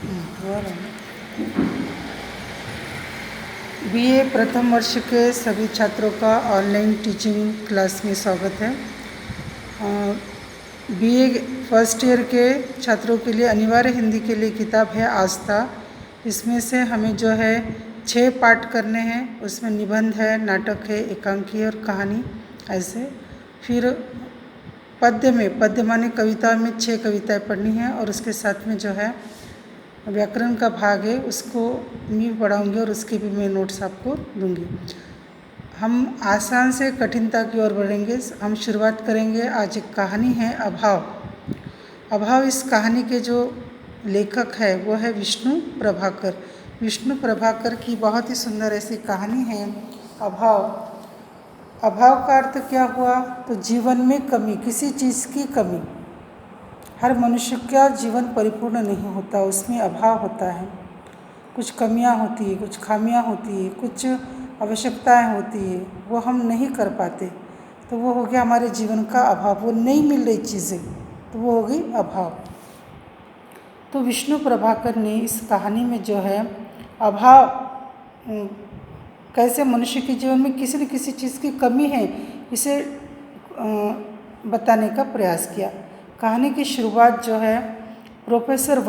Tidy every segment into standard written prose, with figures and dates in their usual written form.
हुआ रहा है। बीए प्रथम वर्ष के सभी छात्रों का ऑनलाइन टीचिंग क्लास में स्वागत है। बीए फर्स्ट ईयर के छात्रों के लिए अनिवार्य हिंदी के लिए किताब है आस्था। इसमें से हमें जो है 6 पाठ करने हैं। उसमें निबंध है, नाटक है, एकांकी और कहानी ऐसे। फिर पद्य माने कविता में 6 कविताएं पढ़नी है और उसके साथ में जो है व्याकरण का भाग है, उसको मैं पढ़ाऊँगी और उसके भी मैं नोट्स आपको दूँगी। हम आसान से कठिनता की ओर बढ़ेंगे। हम शुरुआत करेंगे। आज एक कहानी है अभाव। अभाव इस कहानी के जो लेखक है वो है विष्णु प्रभाकर। विष्णु प्रभाकर की बहुत ही सुंदर ऐसी कहानी है अभाव। अभाव का अर्थ क्या हुआ? तो जीवन में कमी, किसी चीज़ की कमी। हर मनुष्य का जीवन परिपूर्ण नहीं होता, उसमें अभाव होता है। कुछ कमियां होती है, कुछ खामियां होती है, कुछ आवश्यकताएं होती है, वो हम नहीं कर पाते, तो वो हो गया हमारे जीवन का अभाव। वो नहीं मिल रही चीज़ें, तो वो हो गई अभाव। तो विष्णु प्रभाकर ने इस कहानी में जो है अभाव कैसे मनुष्य के जीवन में किसी न किसी चीज़ की कमी है, इसे बताने का प्रयास किया। कहानी की शुरुआत जो है प्रोफेसर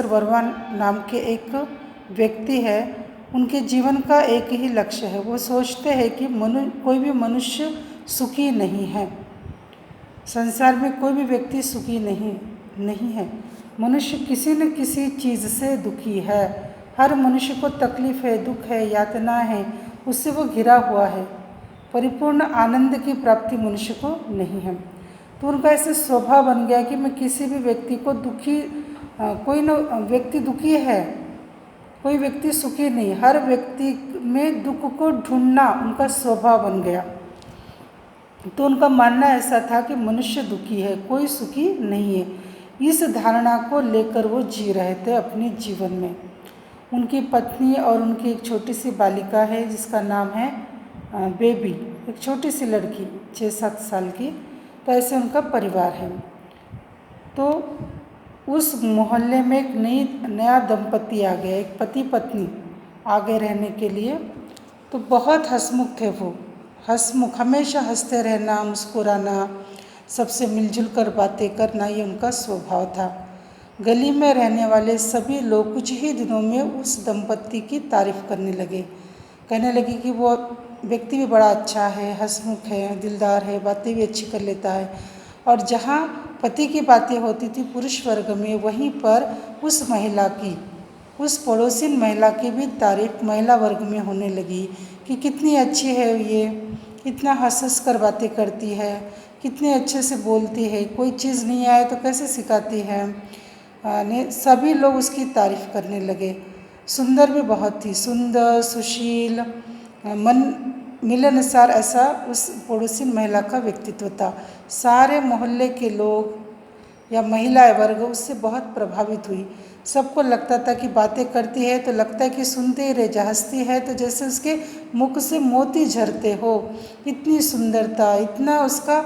वर्मा नाम के एक व्यक्ति है। उनके जीवन का एक ही लक्ष्य है। वो सोचते हैं कि कोई भी मनुष्य सुखी नहीं है। संसार में कोई भी व्यक्ति सुखी नहीं है। मनुष्य किसी न किसी चीज़ से दुखी है। हर मनुष्य को तकलीफ है, दुख है, यातना है, उससे वो घिरा हुआ है। परिपूर्ण आनंद की प्राप्ति मनुष्य को नहीं है। तो उनका ऐसे स्वभाव बन गया कि मैं किसी भी व्यक्ति को कोई न व्यक्ति दुखी है, कोई व्यक्ति सुखी नहीं। हर व्यक्ति में दुख को ढूंढना उनका स्वभाव बन गया। तो उनका मानना ऐसा था कि मनुष्य दुखी है, कोई सुखी नहीं है। इस धारणा को लेकर वो जी रहे थे अपने जीवन में। उनकी पत्नी और उनकी एक छोटी सी बालिका है जिसका नाम है बेबी, एक छोटी सी लड़की 6-7 साल की। तो ऐसे उनका परिवार है। तो उस मोहल्ले में एक नया दंपति आ गया, एक पति पत्नी आ गए रहने के लिए। तो बहुत हंसमुख थे वो, हंसमुख, हमेशा हंसते रहना, मुस्कुराना, सबसे मिलजुल कर बातें करना, ये उनका स्वभाव था। गली में रहने वाले सभी लोग कुछ ही दिनों में उस दंपति की तारीफ करने लगे। कहने लगे कि वो व्यक्ति भी बड़ा अच्छा है, हंसमुख है, दिलदार है, बातें भी अच्छी कर लेता है। और जहाँ पति की बातें होती थी पुरुष वर्ग में, वहीं पर उस पड़ोसी महिला की भी तारीफ महिला वर्ग में होने लगी कि कितनी अच्छी है ये, कितना हंस हंस कर बातें करती है, कितने अच्छे से बोलती है, कोई चीज़ नहीं आए तो कैसे सिखाती है। सभी लोग उसकी तारीफ करने लगे। सुंदर भी बहुत थी, सुंदर, सुशील, मन मिलनसार, ऐसा उस पड़ोसी महिला का व्यक्तित्व था। सारे मोहल्ले के लोग या महिला वर्ग उससे बहुत प्रभावित हुई। सबको लगता था कि बातें करती है तो लगता है कि सुनते ही रह जा, हंसती है तो जैसे उसके मुख से मोती झरते हो। इतनी सुंदरता, इतना उसका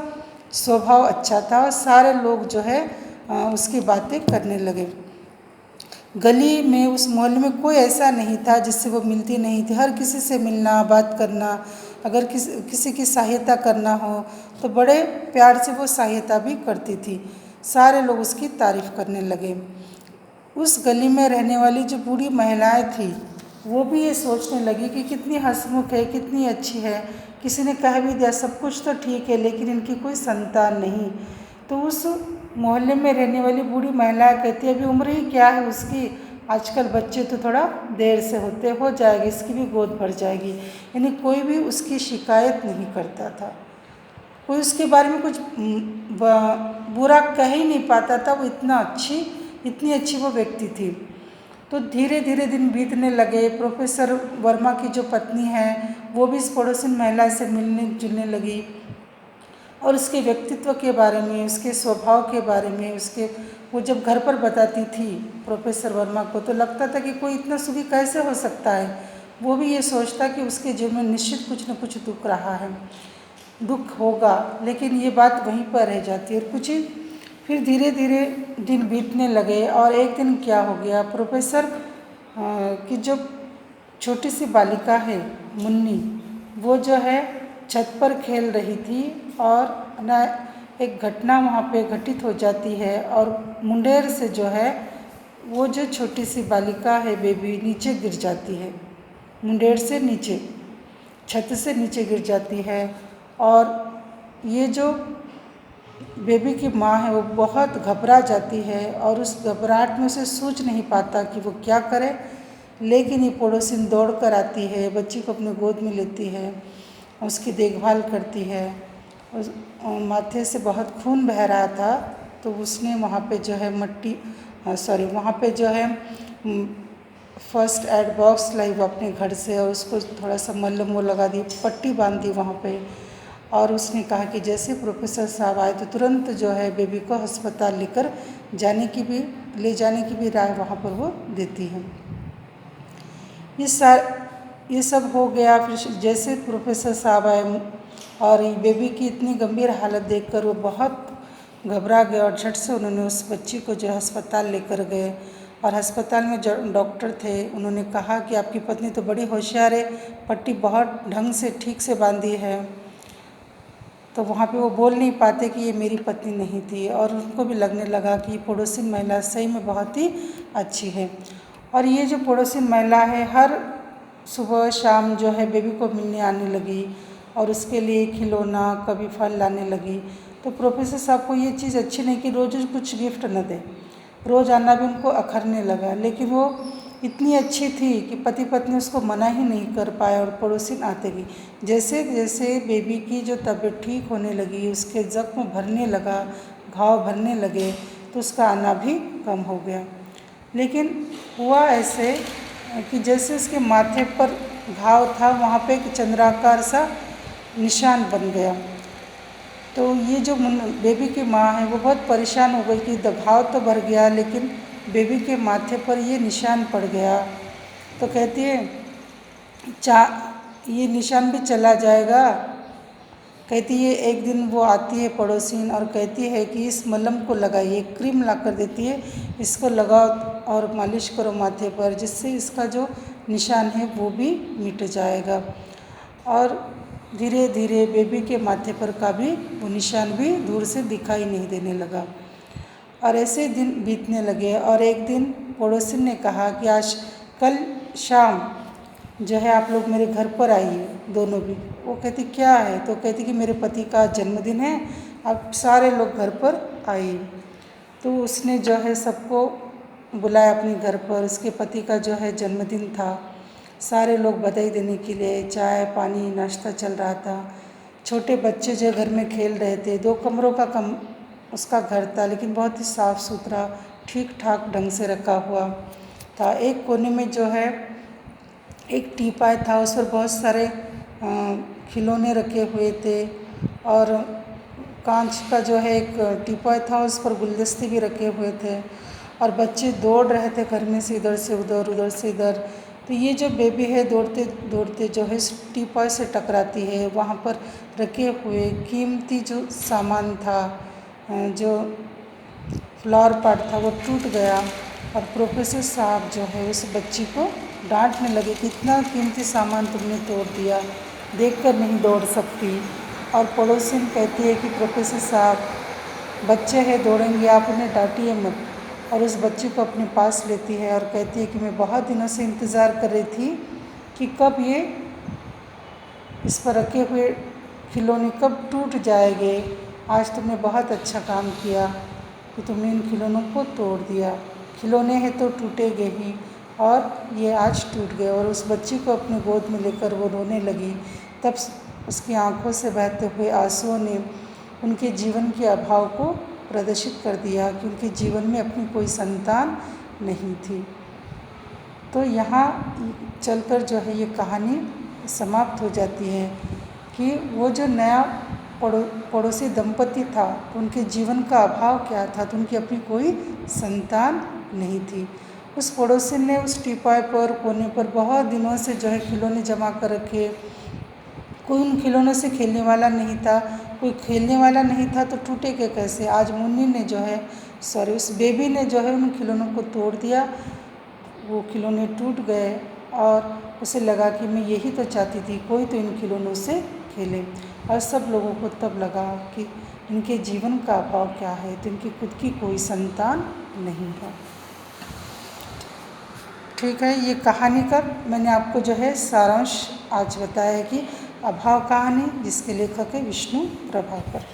स्वभाव अच्छा था। सारे लोग जो है उसकी बातें करने लगे। गली में, उस मोहल्ले में कोई ऐसा नहीं था जिससे वो मिलती नहीं थी। हर किसी से मिलना, बात करना, अगर किसी की सहायता करना हो तो बड़े प्यार से वो सहायता भी करती थी। सारे लोग उसकी तारीफ करने लगे। उस गली में रहने वाली जो बूढ़ी महिलाएं थी वो भी ये सोचने लगी कि कितनी हंसमुख है, कितनी अच्छी है। किसी ने कह भी दिया सब कुछ तो ठीक है लेकिन इनकी कोई संतान नहीं। तो उस मोहल्ले में रहने वाली बूढ़ी महिलाएं कहती है अभी उम्र ही क्या है उसकी, आजकल बच्चे तो थोड़ा देर से होते, हो जाएगी, इसकी भी गोद भर जाएगी। यानी कोई भी उसकी शिकायत नहीं करता था, कोई उसके बारे में कुछ बुरा कह ही नहीं पाता था। वो इतनी अच्छी वो व्यक्ति थी। तो धीरे धीरे दिन बीतने लगे। प्रोफेसर वर्मा की जो पत्नी है वो भी इस पड़ोसी महिला से मिलने जुलने लगी और उसके व्यक्तित्व के बारे में, उसके स्वभाव के बारे में, वो जब घर पर बताती थी प्रोफेसर वर्मा को तो लगता था कि कोई इतना सुखी कैसे हो सकता है। वो भी ये सोचता कि उसके जीवन में निश्चित कुछ न कुछ दुख रहा है, दुख होगा, लेकिन ये बात वहीं पर रह जाती है। और फिर धीरे धीरे दिन बीतने लगे और एक दिन क्या हो गया, प्रोफेसर की जो छोटी सी बालिका है मुन्नी, वो जो है छत पर खेल रही थी और ना एक घटना वहाँ पे घटित हो जाती है और मुंडेर से जो है वो जो छोटी सी बालिका है बेबी नीचे गिर जाती है, मुंडेर से नीचे, छत से नीचे गिर जाती है। और ये जो बेबी की माँ है वो बहुत घबरा जाती है और उस घबराहट में उसे सूझ नहीं पाता कि वो क्या करे। लेकिन ये पड़ोसिन दौड़ कर आती है, बच्ची को अपने गोद में लेती है, उसकी देखभाल करती है। उस माथे से बहुत खून बह रहा था तो उसने वहाँ पे जो है वहाँ पे जो है फर्स्ट एड बॉक्स लाई वो अपने घर से और उसको थोड़ा सा मलहम वो लगा दी, पट्टी बांध दी वहाँ पे। और उसने कहा कि जैसे प्रोफेसर साहब आए तो तुरंत जो है बेबी को अस्पताल ले जाने की भी राय वहाँ पर वो देती है। ये सब हो गया। फिर जैसे प्रोफेसर साहब आए और बेबी की इतनी गंभीर हालत देखकर वो बहुत घबरा गए और झट से उन्होंने उस बच्ची को जो है अस्पताल लेकर गए। और अस्पताल में जो डॉक्टर थे उन्होंने कहा कि आपकी पत्नी तो बड़ी होशियार है, पट्टी बहुत ढंग से ठीक से बांधी है। तो वहाँ पे वो बोल नहीं पाते कि ये मेरी पत्नी नहीं थी और उनको भी लगने लगा कि पड़ोसी महिला सही में बहुत ही अच्छी है। और ये जो पड़ोसी महिला है हर सुबह शाम जो है बेबी को मिलने आने लगी और उसके लिए खिलौना कभी फल लाने लगी। तो प्रोफेसर साहब को ये चीज़ अच्छी नहीं कि रोज़ कुछ गिफ्ट न दे, रोज़ आना भी उनको अखरने लगा। लेकिन वो इतनी अच्छी थी कि पति पत्नी उसको मना ही नहीं कर पाए और पड़ोसिन आते गई। जैसे जैसे बेबी की जो तबीयत ठीक होने लगी, उसके जख्म भरने लगा, घाव भरने लगे, तो उसका आना भी कम हो गया। लेकिन हुआ ऐसे कि जैसे उसके माथे पर घाव था वहाँ पे एक चंद्राकार सा निशान बन गया। तो ये जो बेबी की माँ है वो बहुत परेशान हो गई कि घाव तो भर गया लेकिन बेबी के माथे पर ये निशान पड़ गया। तो कहती है ये निशान भी चला जाएगा। कहती है एक दिन वो आती है पड़ोसीन और कहती है कि इस मलहम को लगाइए, क्रीम ला कर देती है, इसको लगाओ और मालिश करो माथे पर, जिससे इसका जो निशान है वो भी मिट जाएगा। और धीरे धीरे बेबी के माथे पर का भी वो निशान भी दूर से दिखाई नहीं देने लगा। और ऐसे दिन बीतने लगे और एक दिन पड़ोसी ने कहा कि आज कल शाम जो है आप लोग मेरे घर पर आइए, दोनों भी। वो कहती क्या है? तो कहती कि मेरे पति का जन्मदिन है, आप सारे लोग घर पर आइए। तो उसने जो है सबको बुलाया अपने घर पर। उसके पति का जो है जन्मदिन था, सारे लोग बधाई देने के लिए चाय पानी नाश्ता चल रहा था। छोटे बच्चे जो घर में खेल रहे थे। 2 कमरों का उसका घर था लेकिन बहुत ही साफ़ सुथरा ठीक ठाक ढंग से रखा हुआ था। एक कोने में जो है एक टीपाय था, उस पर बहुत सारे खिलौने रखे हुए थे और कांच का जो है एक टीपाय था, उस पर गुलदस्ते भी रखे हुए थे और बच्चे दौड़ रहे थे घर में से इधर से उधर, उधर से इधर। तो ये जो बेबी है दौड़ते दौड़ते जो है टीपाय से टकराती है। वहाँ पर रखे हुए कीमती जो सामान था, जो फ्लावर पॉट था, वो टूट गया और प्रोफेसर साहब जो है उस बच्ची को डांटने लगे कि इतना कीमती सामान तुमने तोड़ दिया, देखकर नहीं दौड़ सकती। और पड़ोसिन कहती है कि प्रोफेसर साहब बच्चे हैं दौड़ेंगे, आप उन्हें डांटिए मत। और उस बच्ची को अपने पास लेती है और कहती है कि मैं बहुत दिनों से इंतज़ार कर रही थी कि कब ये इस पर रखे हुए खिलौने कब टूट जाएंगे। आज तुमने बहुत अच्छा काम किया कि तुमने इन खिलौनों को तोड़ दिया। खिलौने हैं तो टूटेंगे ही और ये आज टूट गए। और उस बच्ची को अपने गोद में लेकर वो रोने लगी। तब उसकी आंखों से बहते हुए आंसुओं ने उनके जीवन के अभाव को प्रदर्शित कर दिया कि उनके जीवन में अपनी कोई संतान नहीं थी। तो यहाँ चलकर जो है ये कहानी समाप्त हो जाती है कि वो जो नया पड़ोसी दंपति था तो उनके जीवन का अभाव क्या था, तो उनकी अपनी कोई संतान नहीं थी। उस पड़ोसी ने उस टीपाय पर कोने पर बहुत दिनों से जो है खिलौने जमा कर रखे। कोई उन खिलौनों से खेलने वाला नहीं था, कोई खेलने वाला नहीं था तो टूटेगा कैसे। आज मुन्नी ने जो है उस बेबी ने जो है उन खिलौनों को तोड़ दिया, वो खिलौने टूट गए और उसे लगा कि मैं यही तो चाहती थी, कोई तो इन खिलौनों से खेले। और सब लोगों को तब लगा कि इनके जीवन का अभाव क्या है, तो इनकी खुद की कोई संतान नहीं है। ठीक है, ये कहानी का मैंने आपको जो है सारांश आज बताया है कि अभाव कहानी, जिसके लेखक है विष्णु प्रभाकर।